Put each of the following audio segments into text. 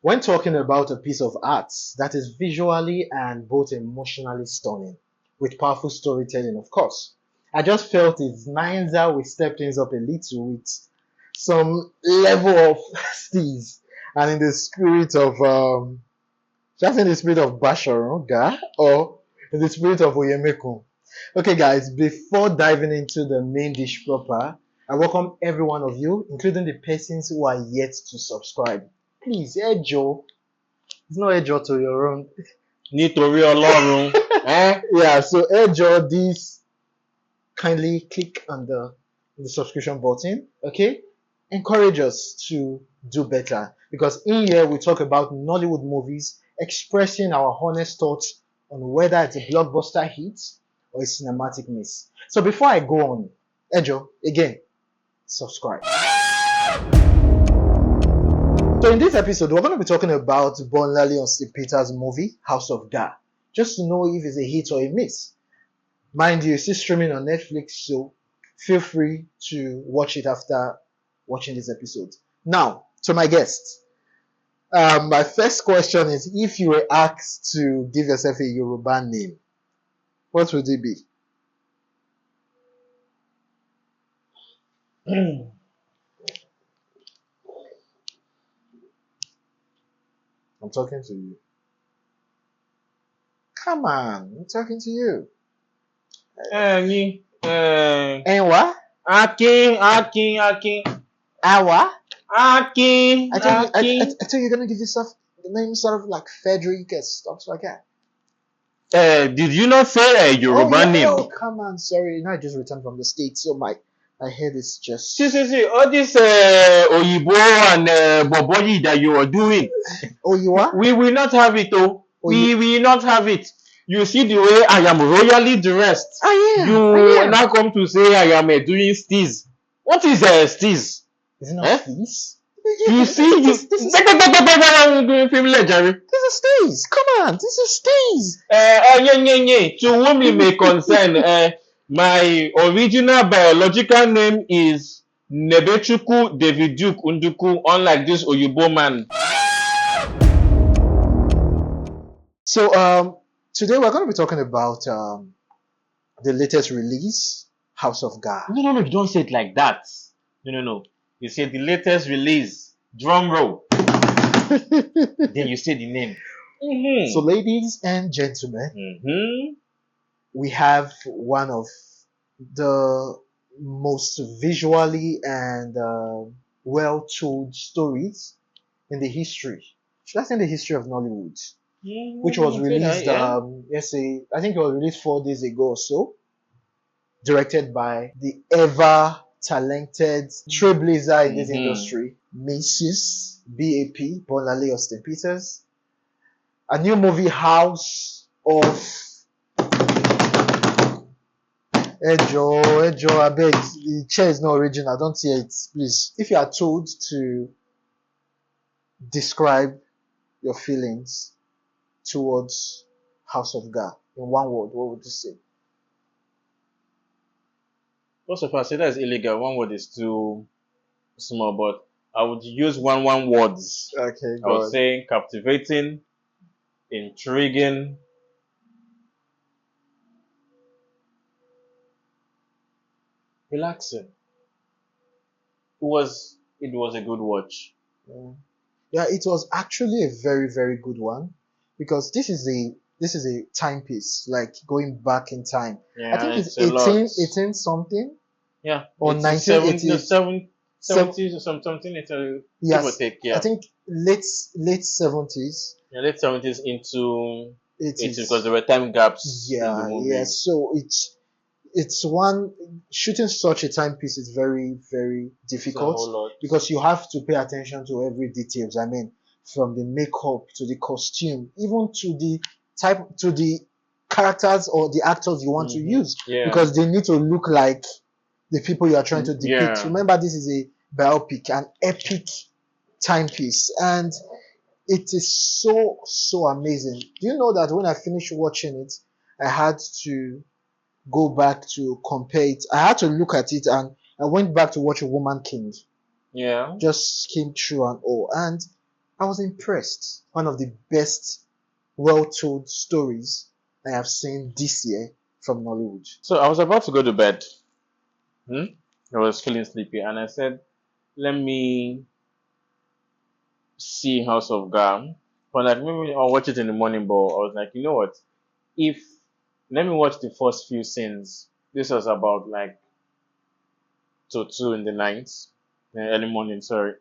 When talking about a piece of art that is visually and both emotionally stunning, with powerful storytelling, of course, I just felt it's nice that we stepped things up a little with some level of steez and in the spirit of just in the spirit of Basharonga or in the spirit of Oyemekun. Okay, guys, before diving into the main dish proper, I welcome every one of you, including the persons who are yet to subscribe. Please, Ejo, it's not Ejo to your own. Nítorí Ọlọ́run. Yeah, so Ejo, this kindly click on the subscription button, okay? Encourage us to do better because in here we talk about Nollywood movies, expressing our honest thoughts on whether it's a blockbuster hit or a cinematic miss. So before I go on, Ejo, again, subscribe. So in this episode, we're going to be talking about Bolanle Austin Peter's movie, House of GAA, just to know if it's a hit or a miss. Mind you, it's still streaming on Netflix, so feel free to watch it after watching this episode. Now, to my guests. My first question is, if you were asked to give yourself a Yoruba name, what would it be? I'm talking to you. Come on, I'm talking to you. Ẹ̀yin. And what? Akin. Awa? Akin. I thought you're gonna give yourself the name sort of like Frederick and stuff like that. Did you not say a Yoruba yeah, name? Oh, come on, sorry. You know, I just returned from the States, so my head is just. See. All this Oyibo and Boboyi that you are doing. Oh, you are? We will not have it, oh. We will not have it. You see the way I am royally dressed. You now come to say I am doing steez. What is steez? Is it not steez? You see, this is steez. Come on, this is steez. To whom it may concern, my original biological name is Nebechukwu Daviduk Unduku, unlike this Oyibo man. So today we're going to be talking about the latest release, House of GAA. No, you don't say it like that. No. You say the latest release, drum roll. Then you say the name. Mm-hmm. So, ladies and gentlemen, we have one of the most visually and well-told stories in the history. Should I say in the history of Nollywood? Which was released, I think it was released 4 days ago or so. Directed by the ever-talented trailblazer in this industry, Mrs. BAP, Bolanle Austin Peters. A new movie, House of Ejo, I beg, the chair is not original, don't hear it, please. If you are told to describe your feelings towards House of GAA in one word, what would you say? First of all, I say that is illegal. One word is too small, but I would use one words. Okay, I would say captivating, intriguing, relaxing. It was a good watch. Yeah, it was actually a very, very good one because this is a timepiece, like going back in time. Yeah, I think it's 18 something. Yeah. Or 1980s. 70s or something. It's a give or take, yeah. I think late 70s. Yeah, late 70s into 80s because there were time gaps. Yeah, in the movie. So it's one shooting such a timepiece is very, very difficult because you have to pay attention to every details. I mean, from the makeup to the costume, even to the characters or the actors you want to use, because they need to look like the people you are trying to depict. Remember, this is a biopic, an epic timepiece, and it is so amazing. Do you know that when I finished watching it, I had to go back to compare it. I had to look at it, and I went back to watch A Woman King. Yeah. Just came through and all. And I was impressed. One of the best well-told stories I have seen this year from Nollywood. So I was about to go to bed. I was feeling sleepy, and I said, "Let me see House of Gam." But like maybe I'll watch it in the morning. But I was like, you know what? If Let me watch the first few scenes. This was about like to 2 in the night, early morning. Sorry.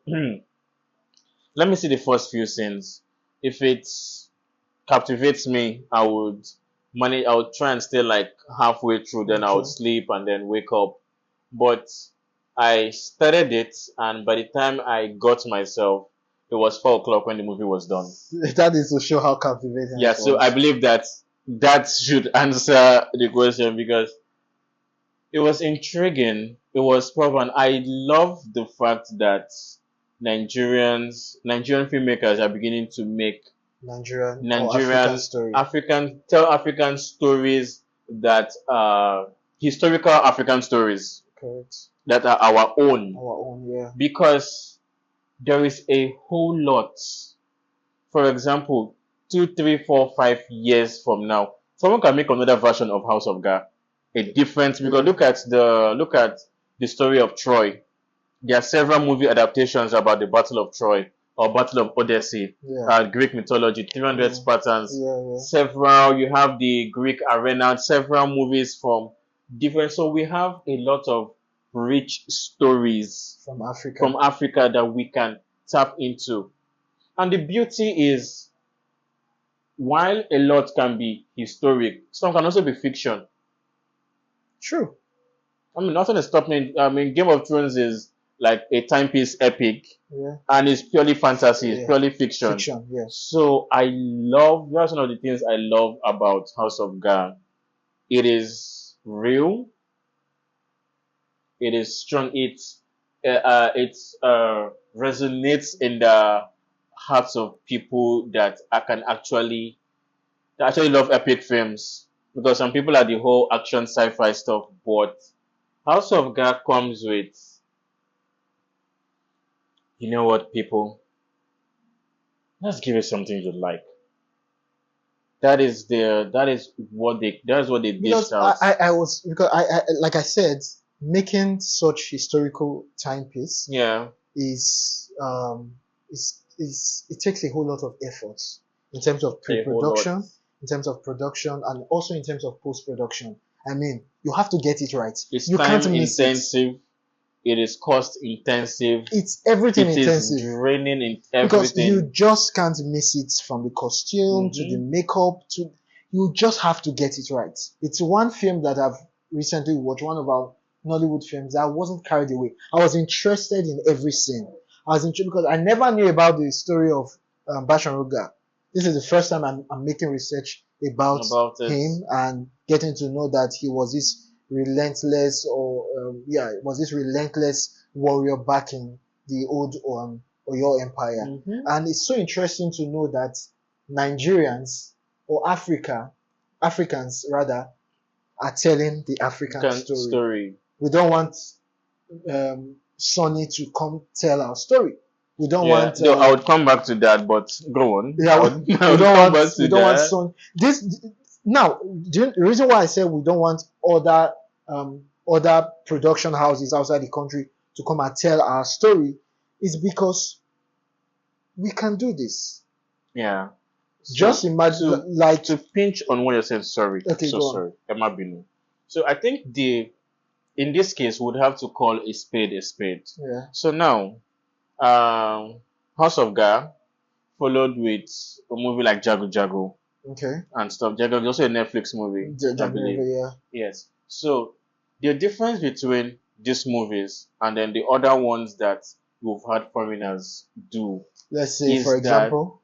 Let me see the first few scenes. If it captivates me, I would manage. I would try and stay like halfway through. Then I would Okay. sleep and then wake up. But I started it, and by the time I got myself, it was 4 o'clock when the movie was done. That is to show how captivating Yeah, it so I was. believe that that should answer the question because it was intriguing. It was proven. I love the fact that Nigerian filmmakers are beginning to make Nigerian or African Nigerian story. African stories that are historical African stories Correct. that are our own. Our own, yeah. Because there is a whole lot. For example, 2, 3, 4, 5 years from now, someone can make another version of House of Ga. A different because look at the story of Troy. There are several movie adaptations about the Battle of Troy or Battle of Odyssey, Yeah. Greek mythology, 300 Spartans. Yeah. Several, you have the Greek arena, several movies from different. So we have a lot of rich stories From Africa that we can tap into. And the beauty is, while a lot can be historic, some can also be fiction. True. I mean, nothing is stopping. I mean, Game of Thrones is like a timepiece epic, Yeah. and it's purely fantasy, it's Yeah. purely fiction. Fiction, yes. So that's one of the things I love about House of Ga. It is real, it is strong, it resonates in the hearts of people that actually love epic films. Because some people are the whole action sci-fi stuff, but House of God comes with, you know what, people? Let's give it something you like. That is what they Because dished out. I was because I like I said, making such historical timepiece Yeah. is it takes a whole lot of effort in terms of A whole lot. pre-production, in terms of production, and also in terms of post-production. I mean, you have to get it right. It's You time can't miss it. intensive. It is cost intensive. It's everything It is intensive draining in because you everything. just can't miss it, from the costume to the makeup to you just have to get it right. It's one film that I've recently watched, one of our Nollywood films, that I wasn't carried away. I was interested in every scene. I was interested because I never knew about the story of Basharuga. This is the first time I'm making research about it. him and getting to know that he was this relentless warrior back in the old Oyo Empire. And it's so interesting to know that Nigerians or Africans rather, are telling the African story. We don't want Sonny to come tell our story. We don't want. I would come back to that, but go on. Yeah, we don't want Sonny. Now, the reason why I said we don't want other production houses outside the country to come and tell our story is because we can do this. Yeah. Just imagine, to pinch on what you're saying. Sorry. Okay, so sorry. Emma Binu. So I think in this case, would have to call a spade a spade. Yeah. So now, House of Ga followed with a movie like Jago Jago. Okay. And stuff. Jago is also a Netflix movie, I believe. Yeah. Yes. So the difference between these movies and then the other ones that we've had foreigners do. Let's say, for example,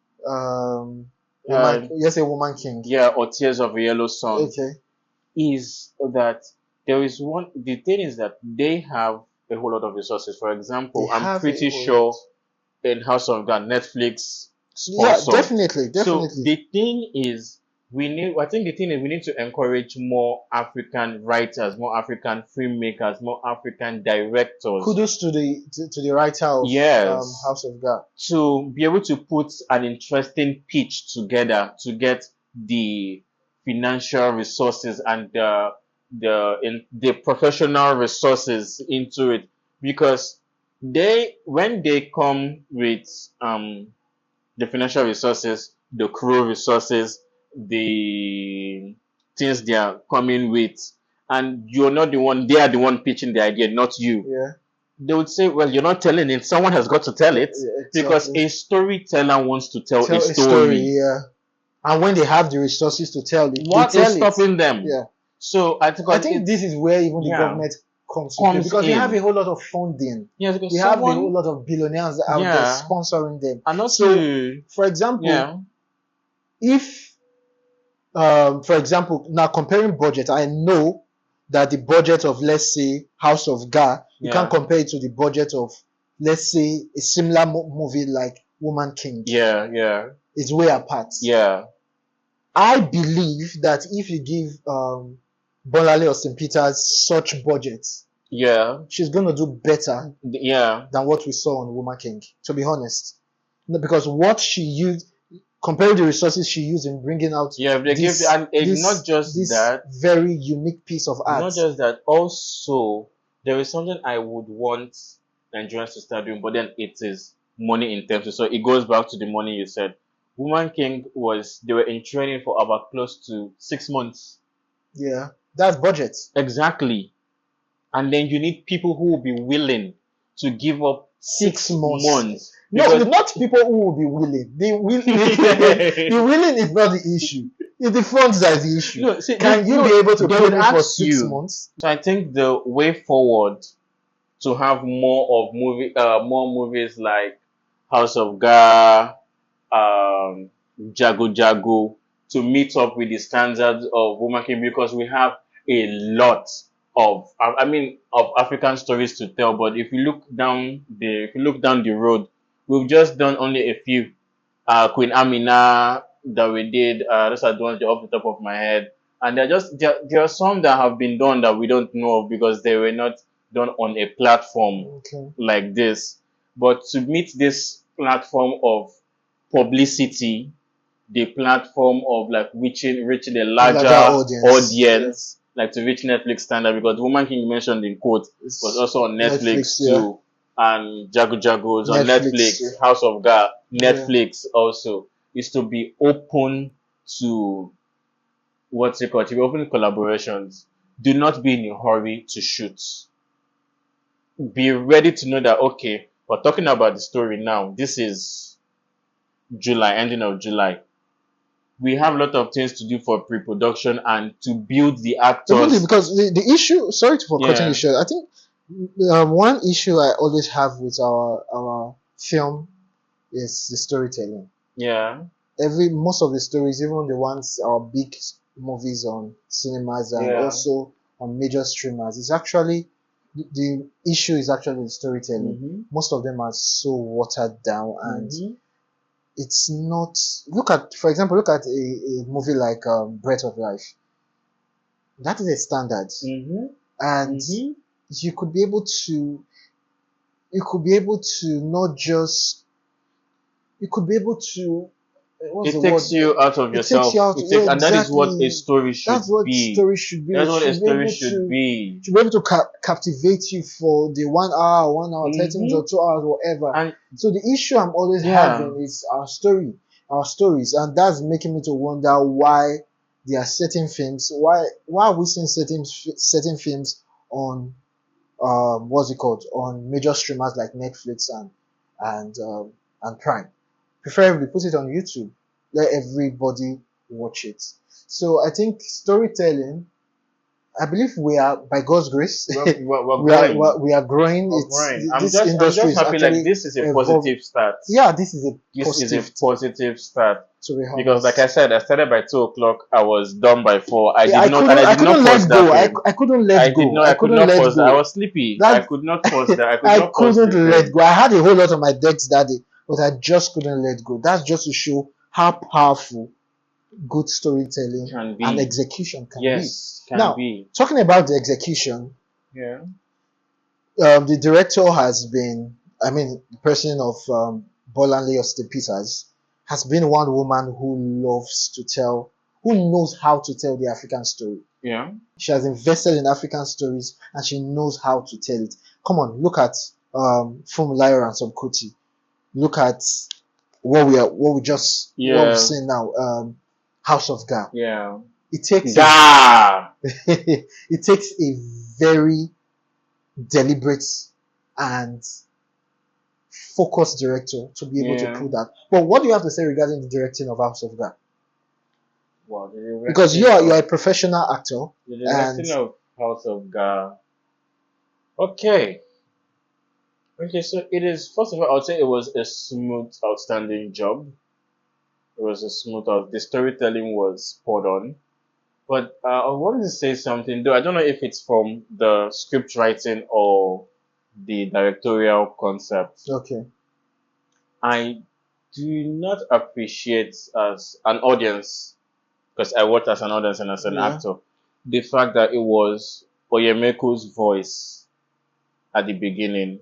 Woman King. Yeah, or Tears of a Yellow Sun. Okay. Is that the thing is that they have a whole lot of resources. For example, I'm pretty sure in House of God, Netflix sponsor. Yeah, definitely. So the thing is, I think the thing is we need to encourage more African writers, more African filmmakers, more African directors. Kudos to the writer of Yes. House of GAA. To be able to put an interesting pitch together to get the financial resources and the professional resources into it, because when they come with the financial resources, the crew resources, the things they are coming with, and you're not the one, they are the one pitching the idea, not you. Yeah. They would say, well, you're not telling it, someone has got to tell it. Yeah, exactly. Because a storyteller wants to tell a story. Yeah. And when they have the resources to tell it, what is stopping them? Yeah. So I think this is where even the government comes in, because they have a whole lot of funding. Yes, they have a whole lot of billionaires out there sponsoring them. And also, for example, if for example, now comparing budget, I know that the budget of, let's say, House of GAA, you can't compare it to the budget of, let's say, a similar movie like Woman King. Yeah. It's way apart. Yeah. I believe that if you give Bolanle Austin Peter such budget, she's gonna do better than what we saw on Woman King, to be honest. Because what she used, comparing the resources she used in bringing out not just that very unique piece of art. Not just that, also there is something I would want Nigerians to start doing, but then it is money intensive. So it goes back to the money you said. Woman King they were in training for about close to 6 months. Yeah, that's budget. Exactly. And then you need people who will be willing to give up 6 months. No, not people who will be willing. The willing is not the issue. It's the funds that is the issue. No, see, can you be able to pay me for 6 months? So I think the way forward to have more movies like House of GAA, Jago Jago, to meet up with the standards of Woman King, because we have a lot of African stories to tell. But if you look down the road, we've just done only a few. Queen Amina that we did. Those are the ones off the top of my head. And there are some that have been done that we don't know of because they were not done on a platform like this. But to meet this platform of publicity, the platform of like reaching a larger audience, like to reach Netflix standard, because Woman King mentioned in quote was also on Netflix too. And Jago Jago's on Netflix, House of GAA, Netflix also, is to be open to to be open to collaborations. Do not be in a hurry to shoot. Be ready to know that, okay, we're talking about the story now. This is July, ending of July. We have a lot of things to do for pre-production and to build the actors. Because the issue, sorry for cutting the short, I think one issue I always have with our film is the storytelling. Yeah. Most of the stories, even the ones, our big movies on cinemas and also on major streamers, is actually the issue is actually the storytelling. Most of them are so watered down and it's not. For example, look at a movie like Breath of Life. That is a standard, and you could be able to not just. You could be able to. It takes you out of yourself. And that is what a story should be. That's what a story should be. That's what a story should be. To be able to captivate you for the 1 hour, 30 minutes or 2 hours, whatever. And so the issue I'm always having is our stories, and that's making me to wonder why there are certain films. Why are we seeing certain films on on major streamers like Netflix and Prime? Preferably put it on YouTube. Let everybody watch it. So I think storytelling, I believe we are, by God's grace, we are growing. I'm just happy like this is a positive start. Yeah, this is a positive start. To be honest. Because like I said, I started by 2 o'clock. I was done by 4. I couldn't let go. I couldn't let go. I couldn't let go. I was sleepy. I could not pause that. I couldn't let go. I had a whole lot on my decks that day, but I just couldn't let go. That's just to show how powerful good storytelling Can be. and execution can Yes, be. can Now, be. talking about the execution, Yeah. the director has been, I mean, the person of Bolanle Austin Peters has been one woman who loves to tell, who knows how to tell the African story. Yeah. She has invested in African stories and she knows how to tell it. Come on, look at Funmilayo and Kuti. Look at what we've Yeah. seen now, House of GAA. Yeah. It takes GAA. it takes a very deliberate and focused director to be able to Yeah. pull that. But what do you have to say regarding the directing of House of GAA? Well, Because you're a professional actor. the directing of House of GAA. Okay. Okay, so it is, first of all, I would say it was a smooth, outstanding job. It was a smooth out. The storytelling was spot on. But I wanted to say something, though I don't know if it's from the script writing or the directorial concept. Okay. I do not appreciate as an audience, because I watched as an audience and as an actor, the fact that it was Oyemeku's voice at the beginning,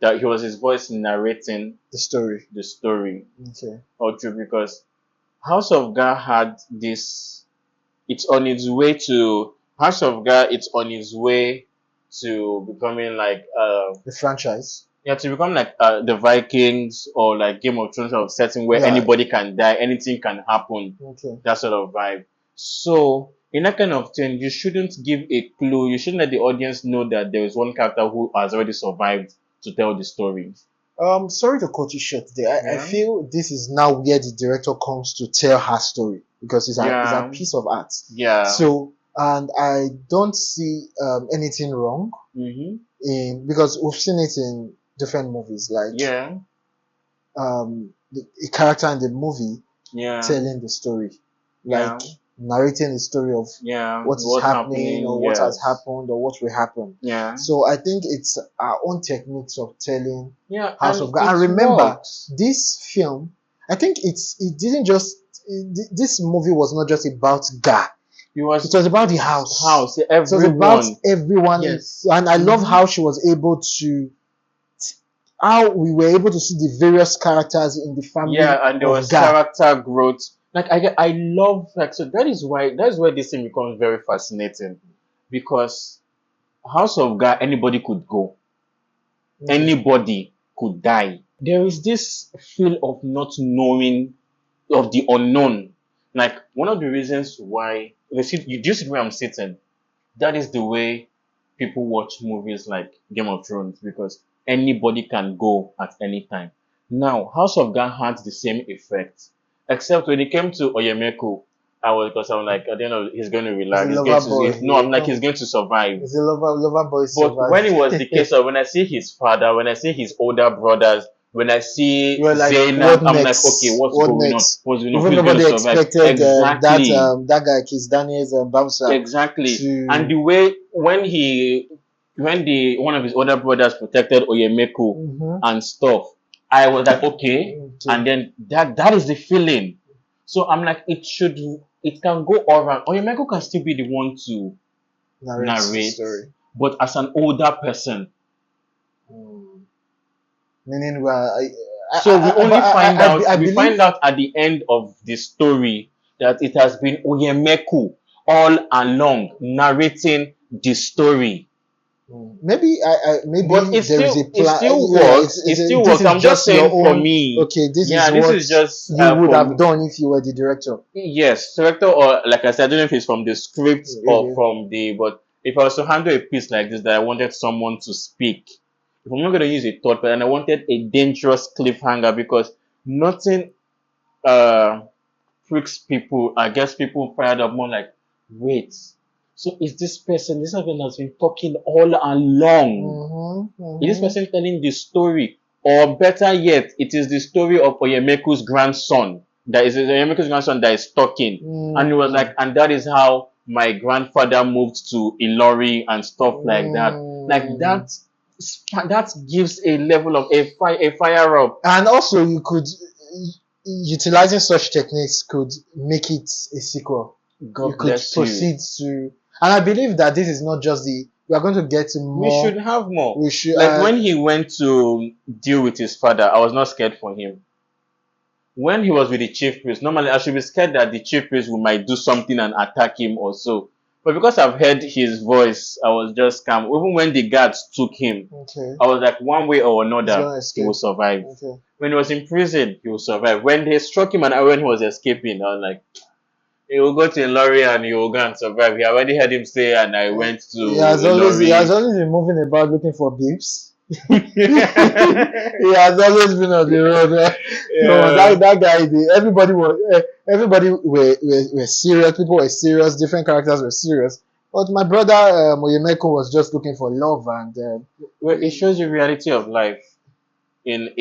that he was his voice narrating the story. Okay. Or true, because House of GAA had this, it's on its way to, House of GAA, it's on its way to becoming like the franchise. Yeah, to become like the Vikings or like Game of Thrones of setting where anybody can die, anything can happen. Okay. That sort of vibe. So in that kind of thing, you shouldn't give a clue. You shouldn't let the audience know that there is one character who has already survived to tell the story. Sorry to cut you short there. I feel this is now where the director comes to tell her story because it's a piece of art. Yeah. So, and I don't see anything wrong in, because we've seen it in different movies, like a character in the movie telling the story, like narrating the story of what is happening or what has happened or what will happen. Yeah. So I think it's our own techniques of telling House of GAA. And remember, this film, I think it didn't just, this movie was not just about GAA. It was about the house. Everyone. It was about everyone. Yes. And I love how she was able to, how we were able to see the various characters in the family. Yeah, and there was character growth. Like I love, like, so that's where this thing becomes very fascinating, because House of GAA, anybody could go, anybody could die. There is this feel of not knowing, of the unknown. Like, one of the reasons why you see where I'm sitting, that is the way people watch movies like Game of Thrones, because anybody can go at any time. Now, House of GAA had the same effect, except when it came to Oyemeku, because I'm like, at the end of it, he's going to relax. I'm like, he's going to survive. He's a lover boy. But when it was the case of, when I see his father, when I see his older brothers, when I see Zainab, I'm like, okay, what's going on? Even nobody expected that guy, Kiss Daniels, bouncer. Exactly. And the way when one of his older brothers protected Oyemeku and stuff, I was like, okay. And then that is the feeling. So I'm like, it can go all around. Oyemeku can still be the one to narrate, but as an older person. Meaning, so we only find out at the end of the story that it has been Oyemeku all along narrating the story. Maybe but it still works. It still works. I'm just saying, for me. Okay, this is just you would have done if you were the director. Yes, director, or like I said, I don't know if it's from the script or from the. But if I was to handle a piece like this, that I wanted someone to speak, if I'm not going to use a third person, and I wanted a dangerous cliffhanger, because nothing freaks people. I guess people fired up more like, wait. So is this person has been talking all along? Is this person telling the story? Or better yet, it is the story of Oyemeku's grandson. That is Oyemeku's grandson that is talking. And it was like, and that is how my grandfather moved to Ilori and stuff like that. Like that gives a level of a fire up. And also you could, utilizing such techniques could make it a sequel. God You could bless you. proceed to, and I believe that this is not just we are going to get We more. should have more. We should, Like when he went to deal with his father, I was not scared for him. When he was with the chief priest, normally I should be scared that the chief priest might do something and attack him or so. But because I've heard his voice, I was just calm. Even when the guards took him, Okay. I was like, one way or He's another, gonna he escape. will survive. Okay. When he was in prison, he will survive. When they struck him and when he was escaping, I was like, he will go to a lorry and he will go and survive. He already heard him say, and I went to He has a always lorry. been moving about looking for babes. He has always been on the road. Yeah. That guy. Everybody were serious. People were serious. Different characters were serious. But my brother Oyemeko was just looking for love, and Well, it shows you reality of life in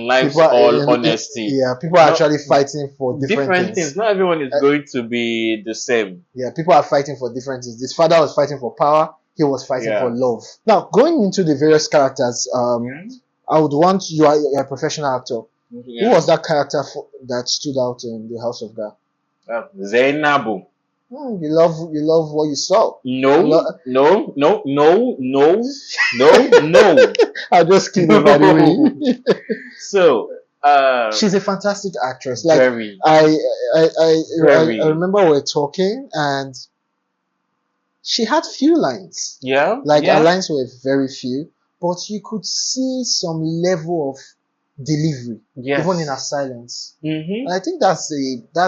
life's people, all honesty. yeah, people are Not actually fighting for different things. Not everyone is going to be the same. Yeah, people are fighting for different things. His father was fighting for power. He was fighting for love. Now, going into the various characters, I would want you're a professional actor. Who was that character that stood out in the House of GAA? Zainabu. You love what you saw. No. I'm just kidding, by the way. So, she's a fantastic actress. Like very. I remember we were talking and she had few lines. Yeah. Like her lines were very few, but you could see some level of delivery, even in her silence. Mm-hmm. And I think that's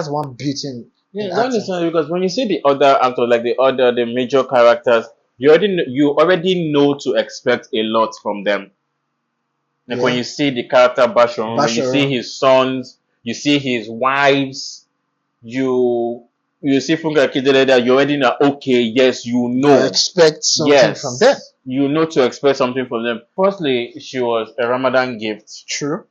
one beauty in that is because when you see the other actors, like the major characters, you already know to expect a lot from them. Like when you see the character Basharon, when you see his sons, you see his wives, you see Funka Kideleda, you already know, okay, yes, you know. You expect something from them. You know to expect something from them. Firstly, she was a Ramadan gift. True.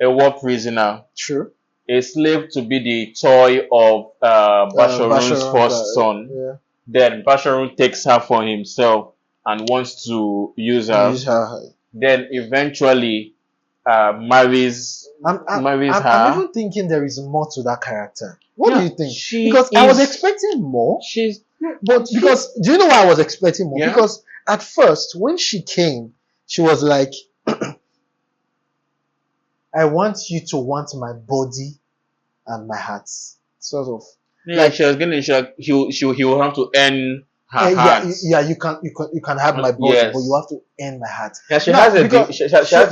A war prisoner. True. A slave to be the toy of Basharun's first son. Yeah. Then Basharun takes her for himself and wants to use her. Then eventually marries her. I'm even thinking there is more to that character. What do you think? Because I was expecting more. Do you know why I was expecting more? Yeah. Because at first, when she came, she was like, I want you to want my body and my heart. Sort of. Yeah, like she was gonna he will have to earn her heart. You can have my body, but you have to earn my heart. Yeah, she has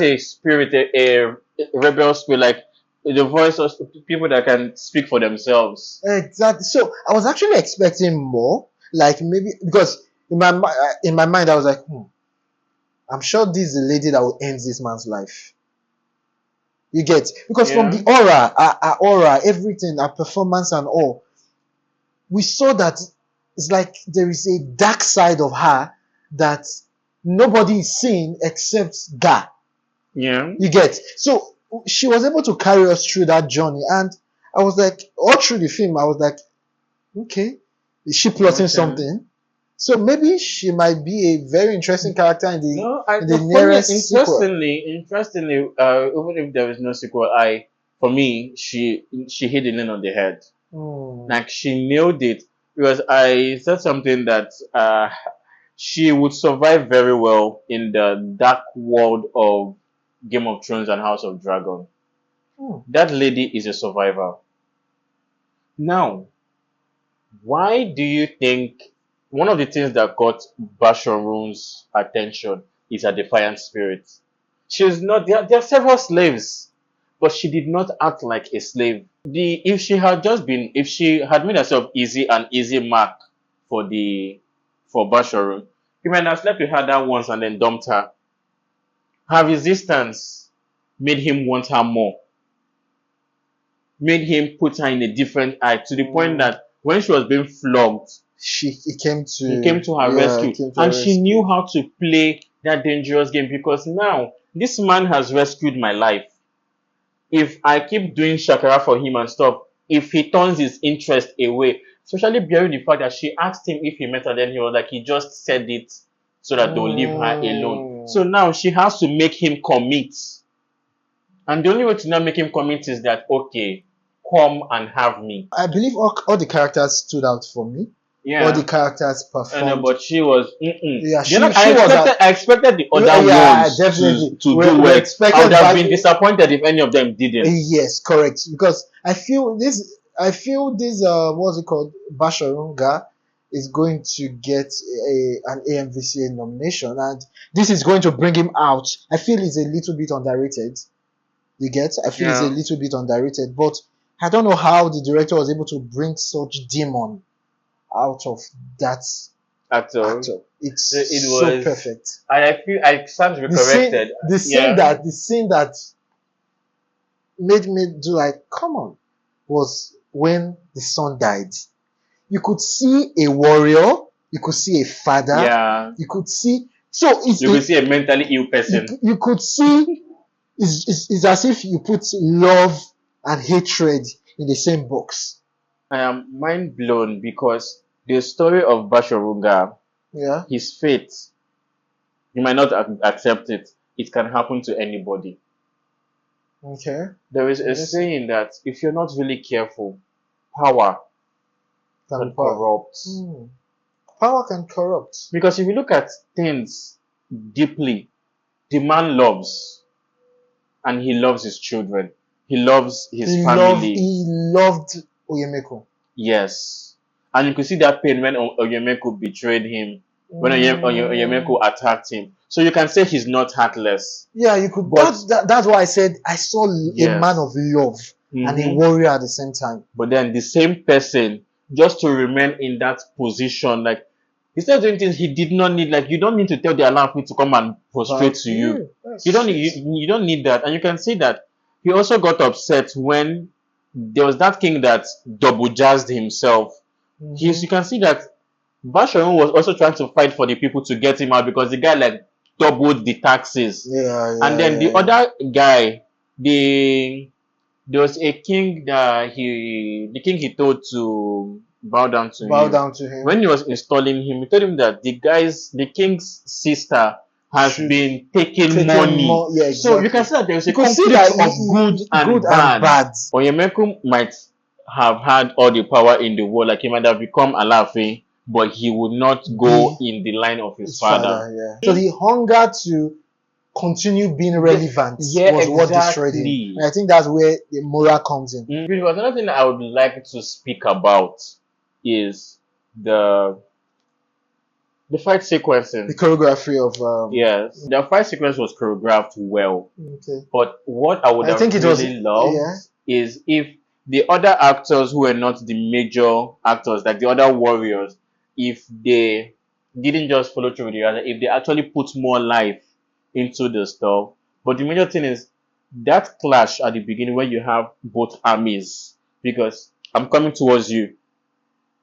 a spirit, a rebel spirit, like the voice of people that can speak for themselves. Exactly. So I was actually expecting more, like maybe because in my mind I was like, I'm sure this is the lady that will end this man's life. You get, because from the aura, our aura, everything, our performance and all, we saw that it's like there is a dark side of her that nobody is seeing except GAA. Yeah. You get, so she was able to carry us through that journey, and I was like, all through the film, I was like, okay, is she plotting something? So maybe she might be a very interesting character in the nearest sequel. Interestingly, even if there is no sequel, for me, she hit the nail on the head. Like she nailed it, because I said something that she would survive very well in the dark world of Game of Thrones and House of Dragon. That lady is a survivor. Now, why do you think one of the things that got Basharun's attention is her defiant spirit? She's not. There are several slaves, but she did not act like a slave. If she had made herself an easy mark for Basharun, he might have slept with her that once and then dumped her. Her resistance made him want her more. Made him put her in a different eye, to the point that when she was being flogged, he came to her rescue, and she knew how to play that dangerous game, because now this man has rescued my life. If I keep doing shakara for him and stuff, if he turns his interest away, especially bearing the fact that she asked him if he met her, then he was like, he just said it so that they'll leave her alone. So now she has to make him commit. And the only way to not make him commit is that, okay, come and have me. I believe all the characters stood out for me. Yeah. All the characters I know, performed. but she was. Yeah, I expected the other ones definitely. to do We well. I would have back- been disappointed if any of them didn't. Yes, correct. Because I feel this. What's it called? Basharunga is going to get an AMVCA nomination, and this is going to bring him out. I feel he's a little bit underrated. You get? I feel he's a little bit underrated, but I don't know how the director was able to bring such demon out of that actor. It's so perfect. I feel I stand to be corrected. The scene that made me do like, come on, was when the son died. You could see a warrior, you could see a father, you could see you could see a mentally ill person. You could see it's as if you put love and hatred in the same box. I am mind blown because the story of Basharunga, his fate, you might not accept it. It can happen to anybody. Okay. There is a saying that if you're not really careful, power can corrupt. Power can corrupt. Because if you look at things deeply, the man loves, and he loves his children. He loves his family. He loved Oyemeko. Yes. And you could see that pain when Oyemeko betrayed him, when Oyemeko attacked him. So you can say he's not heartless. Yeah, you could. That's why I said I saw a man of love and a warrior at the same time. But then the same person, just to remain in that position, like, instead of doing things he did not need, like, you don't need to tell the alarm to come and prostrate to you. You don't need that. And you can see that he also got upset when there was that king that double jazzed himself. You can see that Basharun was also trying to fight for the people to get him out because the guy like doubled the taxes. And then the other guy, there was a king that the king he told to bow down to him. When he was installing him, he told him that the king's sister has been taking money. So you can see that there is a conflict of good and bad. Oyemeko might have had all the power in the world, like he might have become Alaafin, but he would not go in the line of his father. So the hunger to continue being relevant was what destroyed him. And I think that's where the moral comes in. Because another thing I would like to speak about is the fight sequencing. The choreography of yes, the fight sequence was choreographed well. But what I would have really loved is if the other actors who were not the major actors, like the other warriors, if they didn't just follow through with the other, if they actually put more life into the stuff. But the major thing is that clash at the beginning when you have both armies, because I'm coming towards you,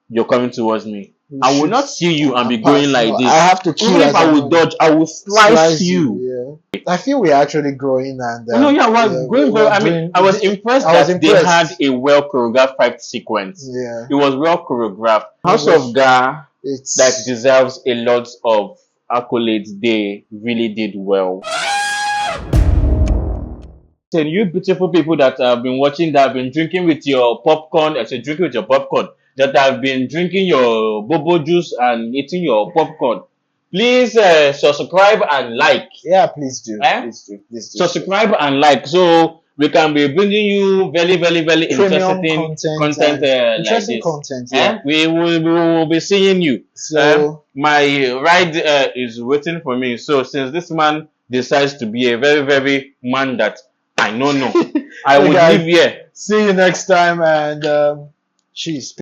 you're coming towards me. I will not see you and be going like this. I have to kill. Even if I will dodge, I will slice you. I feel we're actually growing and we're growing well. I mean, I was impressed that they had a well choreographed fight sequence. It was well choreographed. House of GAA that deserves a lot of accolades. They really did well. And you beautiful people that have been watching, that have been drinking with your popcorn, that have been drinking your bobo juice and eating your popcorn, please subscribe and like. Yeah, please do. Please do. Subscribe and like, so we can be bringing you very, very, very interesting content like this. Content. We will be seeing you. So my ride is waiting for me. So since this man decides to be a very, very man that I don't know, I will leave here. See you next time, and cheers.